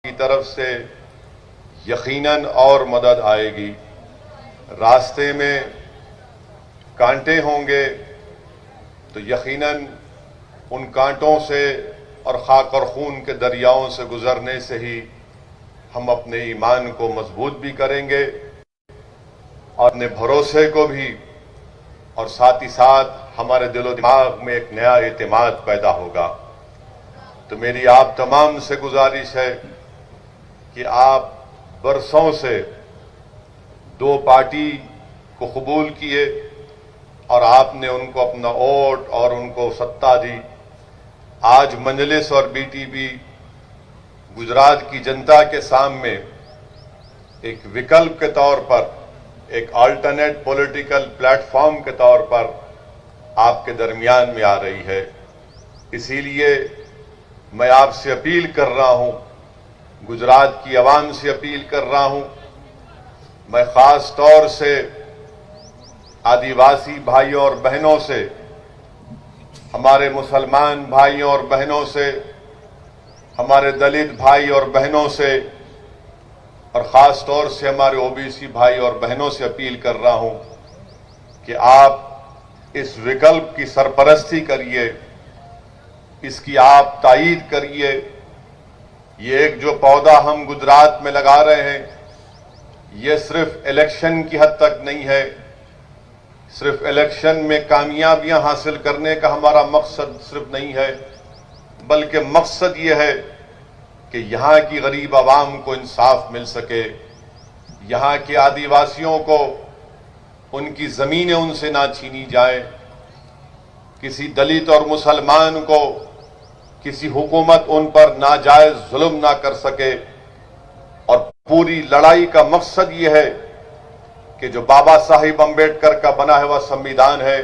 की तरफ से यकीनन और मदद आएगी। रास्ते में कांटे होंगे तो यकीनन उन कांटों से और खाक और खून के दरियाओं से गुजरने से ही हम अपने ईमान को मजबूत भी करेंगे और अपने भरोसे को भी, और साथ ही साथ हमारे दिलो दिमाग में एक नया एतमाद पैदा होगा। तो मेरी आप तमाम से गुजारिश है कि आप बरसों से दो पार्टी को कबूल किए और आपने उनको अपना वोट और उनको सत्ता दी। आज मजलिस और बीटीपी गुजरात की जनता के सामने एक विकल्प के तौर पर, एक अल्टरनेट पॉलिटिकल प्लेटफॉर्म के तौर पर आपके दरमियान में आ रही है। इसीलिए मैं आपसे अपील कर रहा हूं, गुजरात की आवाम से अपील कर रहा हूं, मैं खास तौर से आदिवासी भाइयों और बहनों से, हमारे मुसलमान भाइयों और बहनों से, हमारे दलित भाई और बहनों से और खास तौर से हमारे ओबीसी भाई और बहनों से अपील कर रहा हूं कि आप इस विकल्प की सरपरस्ती करिए, इसकी आप तायीद करिए। ये एक जो पौधा हम गुजरात में लगा रहे हैं, ये सिर्फ इलेक्शन की हद तक नहीं है। सिर्फ इलेक्शन में कामयाबियां हासिल करने का हमारा मकसद सिर्फ नहीं है, बल्कि मकसद ये है कि यहां की गरीब आवाम को इंसाफ मिल सके, यहां के आदिवासियों को उनकी जमीनें उनसे ना छीनी जाए, किसी दलित और मुसलमान को किसी हुकूमत उन पर नाजायज जुल्म ना कर सके। और पूरी लड़ाई का मकसद ये है कि जो बाबा साहिब अम्बेडकर का बना हुआ संविधान है,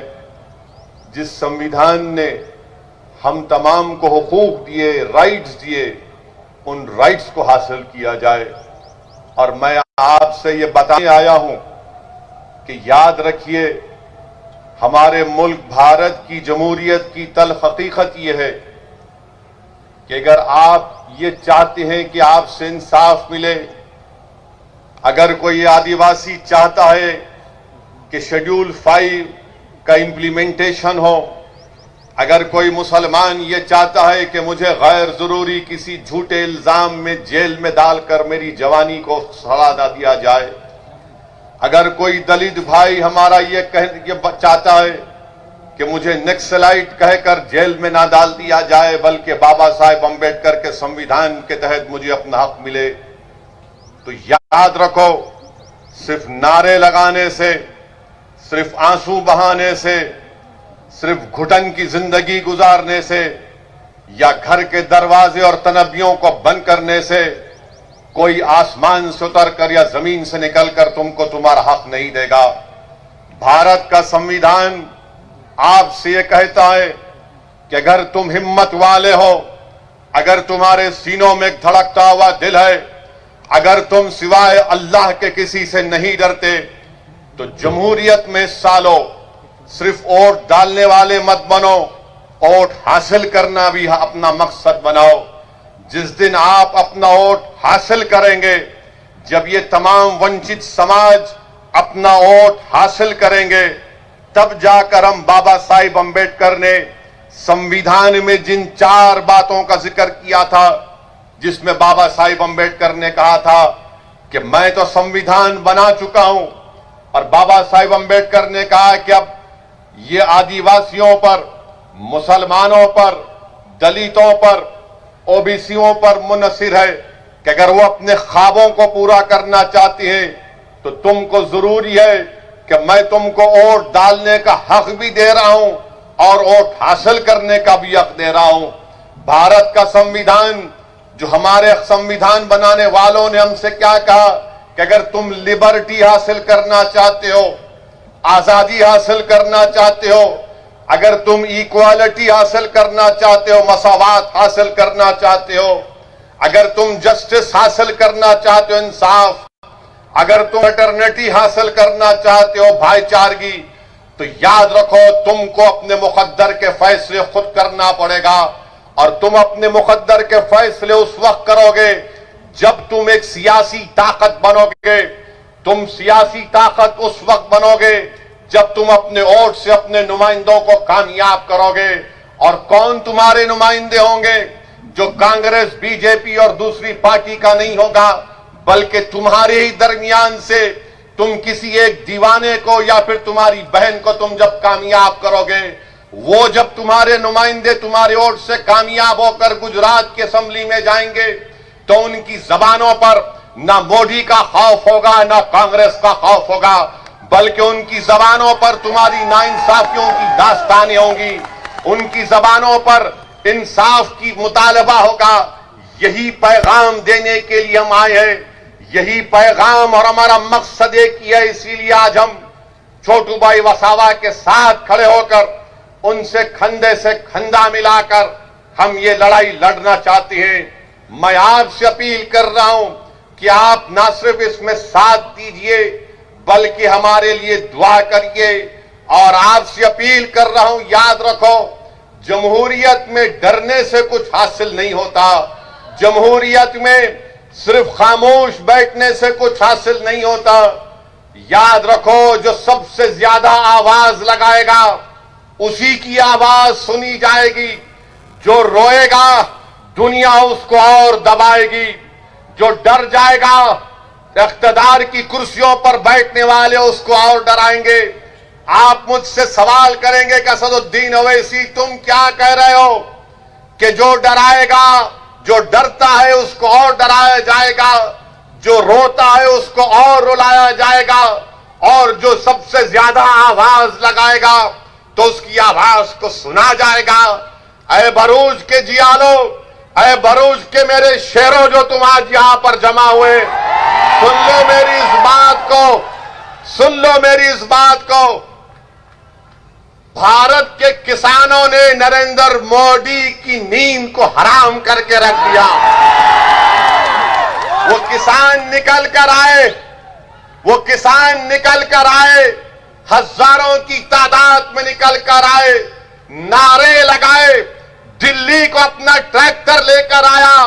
जिस संविधान ने हम तमाम को हुकूक दिए, राइट्स दिए, उन राइट्स को हासिल किया जाए। और मैं आपसे ये बताने आया हूं कि याद रखिए, हमारे मुल्क भारत की जमहूरियत की तल्ख हकीकत यह है कि अगर आप ये चाहते हैं कि आपसे इंसाफ मिले, अगर कोई आदिवासी चाहता है कि शेड्यूल 5 का इंप्लीमेंटेशन हो, अगर कोई मुसलमान ये चाहता है कि मुझे गैर जरूरी किसी झूठे इल्जाम में जेल में डालकर मेरी जवानी को सड़ा ना दिया जाए, अगर कोई दलित भाई हमारा ये चाहता है कि मुझे नक्सलाइट कहकर जेल में ना डाल दिया जाए, बल्कि बाबा साहेब अम्बेडकर के संविधान के तहत मुझे अपना हक मिले, तो याद रखो, सिर्फ नारे लगाने से, सिर्फ आंसू बहाने से, सिर्फ घुटन की जिंदगी गुजारने से या घर के दरवाजे और तनबियों को बंद करने से कोई आसमान से उतरकर या जमीन से निकलकर तुमको तुम्हारा हक नहीं देगा। भारत का संविधान आपसे ये कहता है कि अगर तुम हिम्मत वाले हो, अगर तुम्हारे सीनों में एक धड़कता हुआ दिल है, अगर तुम सिवाय अल्लाह के किसी से नहीं डरते, तो जमहूरियत में सालों सिर्फ वोट डालने वाले मत बनो, वोट हासिल करना भी अपना मकसद बनाओ। जिस दिन आप अपना वोट हासिल करेंगे, जब ये तमाम वंचित समाज अपना वोट हासिल करेंगे, तब जाकर हम बाबा साहिब अम्बेडकर ने संविधान में जिन 4 बातों का जिक्र किया था, जिसमें बाबा साहिब अम्बेडकर ने कहा था कि मैं तो संविधान बना चुका हूं, और बाबा साहिब अम्बेडकर ने कहा कि अब ये आदिवासियों पर, मुसलमानों पर, दलितों पर, ओबीसीयों पर मुनहसिर है कि अगर वो अपने ख्वाबों को पूरा करना चाहती हैं, तो तुमको जरूरी है कि मैं तुमको वोट डालने का हक भी दे रहा हूं और वोट हासिल करने का भी हक दे रहा हूं। भारत का संविधान, जो हमारे संविधान बनाने वालों ने हमसे क्या कहा कि अगर तुम लिबर्टी हासिल करना चाहते हो, आजादी हासिल करना चाहते हो, अगर तुम इक्वालिटी हासिल करना चाहते हो, मसावात हासिल करना चाहते हो, अगर तुम जस्टिस हासिल करना चाहते हो, इंसाफ, अगर तुम अटर्निटी हासिल करना चाहते हो, भाईचारगी, तो याद रखो तुमको अपने मुकद्दर के फैसले खुद करना पड़ेगा। और तुम अपने मुकद्दर के फैसले उस वक्त करोगे जब तुम एक सियासी ताकत बनोगे। तुम सियासी ताकत उस वक्त बनोगे जब तुम अपने वोट से अपने नुमाइंदों को कामयाब करोगे। और कौन तुम्हारे नुमाइंदे होंगे? जो कांग्रेस, बीजेपी और दूसरी पार्टी का नहीं होगा, बल्कि तुम्हारे ही दरमियान से तुम किसी एक दीवाने को या फिर तुम्हारी बहन को तुम जब कामयाब करोगे, वो जब तुम्हारे नुमाइंदे तुम्हारे वोट से कामयाब होकर गुजरात की असेंबली में जाएंगे तो उनकी जबानों पर ना मोदी का खौफ होगा, ना कांग्रेस का खौफ होगा, बल्कि उनकी जबानों पर तुम्हारी नाइंसाफियों की दास्तानें होंगी। उनकी जबानों पर इंसाफ की मुतालबा होगा। यही पैगाम देने के लिए हम आए हैं। यही पैगाम और हमारा मकसद एक ही है। इसीलिए आज हम छोटू भाई वसावा के साथ खड़े होकर उनसे कंधे से कंधा मिलाकर हम ये लड़ाई लड़ना चाहते हैं। मैं आपसे अपील कर रहा हूं कि आप ना सिर्फ इसमें साथ दीजिए बल्कि हमारे लिए दुआ करिए। और आपसे अपील कर रहा हूं, याद रखो, जमहूरियत में डरने से कुछ हासिल नहीं होता। जमहूरियत में सिर्फ खामोश बैठने से कुछ हासिल नहीं होता। याद रखो, जो सबसे ज्यादा आवाज लगाएगा उसी की आवाज सुनी जाएगी। जो रोएगा दुनिया उसको और दबाएगी। जो डर जाएगा इख्तिदार की कुर्सियों पर बैठने वाले उसको और डराएंगे। आप मुझसे सवाल करेंगे कि असदुद्दीन ओवैसी तुम क्या कह रहे हो कि जो डराएगा, जो डरता है उसको और डराया जाएगा, जो रोता है उसको और रुलाया जाएगा, और जो सबसे ज्यादा आवाज लगाएगा तो उसकी आवाज को सुना जाएगा। अय भरूच के जियालो, अय भरूच के मेरे शेरों जो तुम आज यहां पर जमा हुए, सुन लो मेरी इस बात को, सुन लो मेरी इस बात को। भारत के किसानों ने नरेंद्र मोदी की नींद को हराम करके रख दिया। वो किसान निकल कर आए, वो किसान निकल कर आए, हजारों की तादाद में निकल कर आए, नारे लगाए, दिल्ली को अपना ट्रैक्टर लेकर आया।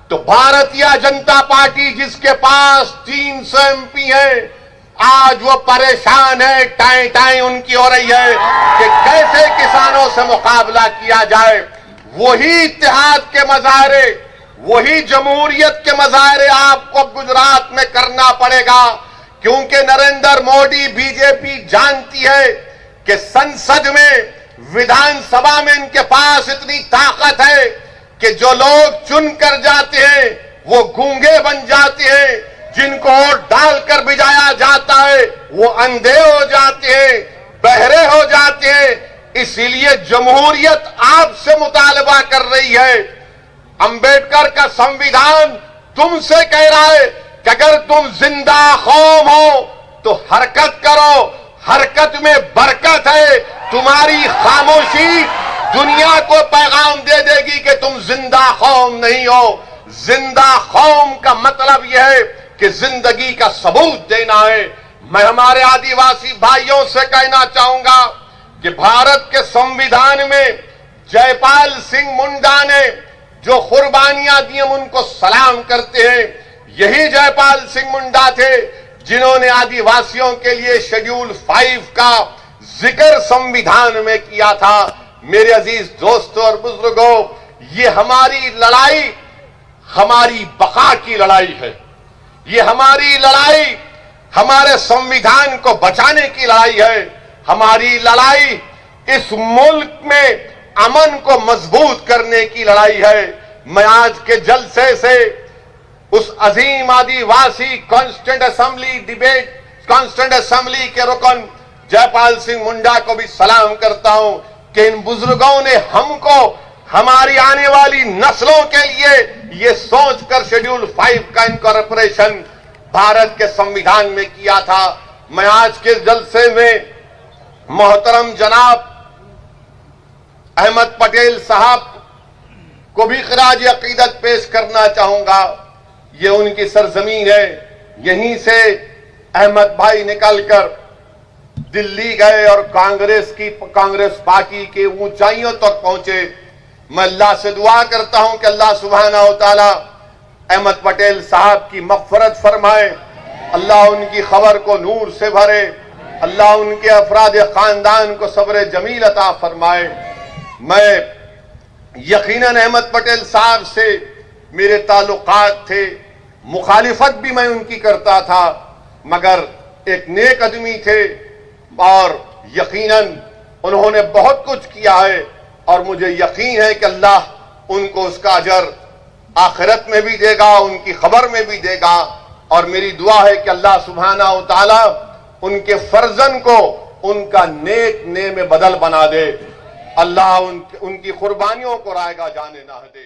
तो भारतीय जनता पार्टी जिसके पास 300 एमपी है, आज वो परेशान है, टाई टाई उनकी हो रही है कि कैसे किसानों से मुकाबला किया जाए। वही इत्तेहाद के मजाहरे, वही जमहूरियत के मजाहरे आपको गुजरात में करना पड़ेगा, क्योंकि नरेंद्र मोदी, बीजेपी जानती है कि संसद में, विधानसभा में इनके पास इतनी ताकत है कि जो लोग चुन कर जाते हैं वो गूंगे बन जाते हैं। जिनको वोट डालकर भिजाया जाता है वो अंधे हो जाते हैं, बहरे हो जाते हैं। इसीलिए जमहूरियत आपसे मुतालबा कर रही है। अंबेडकर का संविधान तुमसे कह रहा है कि अगर तुम जिंदा कौम हो तो हरकत करो, हरकत में बरकत है। तुम्हारी खामोशी दुनिया को पैगाम दे देगी कि तुम जिंदा कौम नहीं हो। जिंदा कौम का मतलब यह है कि जिंदगी का सबूत देना है। मैं हमारे आदिवासी भाइयों से कहना चाहूंगा कि भारत के संविधान में जयपाल सिंह मुंडा ने जो कुर्बानियां दी हम उनको सलाम करते हैं। यही जयपाल सिंह मुंडा थे जिन्होंने आदिवासियों के लिए शेड्यूल 5 का जिक्र संविधान में किया था। मेरे अजीज दोस्तों और बुजुर्गों, ये हमारी लड़ाई हमारी बका की लड़ाई है। ये हमारी लड़ाई हमारे संविधान को बचाने की लड़ाई है। हमारी लड़ाई इस मुल्क में अमन को मजबूत करने की लड़ाई है। मैं आज के जलसे से उस अजीम आदिवासी constituent assembly debate, constituent assembly के रुकन जयपाल सिंह मुंडा को भी सलाम करता हूं कि इन बुजुर्गों ने हमको, हमारी आने वाली नस्लों के लिए ये सोचकर शेड्यूल 5 का इनकॉर्पोरेशन भारत के संविधान में किया था। मैं आज के जलसे में मोहतरम जनाब अहमद पटेल साहब को भी खराज अकीदत पेश करना चाहूंगा। ये उनकी सरजमीन है। यहीं से अहमद भाई निकलकर दिल्ली गए और कांग्रेस पार्टी के ऊंचाइयों तक पहुंचे। मैं अल्लाह से दुआ करता हूं कि अल्लाह सुब्हानहू व तआला अहमद पटेल साहब की मग़फ़िरत फरमाए, अल्लाह उनकी खबर को नूर से भरे, अल्लाह उनके अफराद ख़ानदान को सब्र जमील अता फरमाए। मैं यकीनन अहमद पटेल साहब से मेरे ताल्लुकात थे, मुखालिफत भी मैं उनकी करता था, मगर एक नेक आदमी थे और यकीनन उन्होंने बहुत कुछ किया है और मुझे यकीन है कि अल्लाह उनको उसका अजर आखिरत में भी देगा, उनकी खबर में भी देगा। और मेरी दुआ है कि अल्लाह सुब्हाना व तआला उनके फर्जन को उनका नेक ने में बदल बना दे। अल्लाह उनकी कुर्बानियों को रायगा जाने ना दे।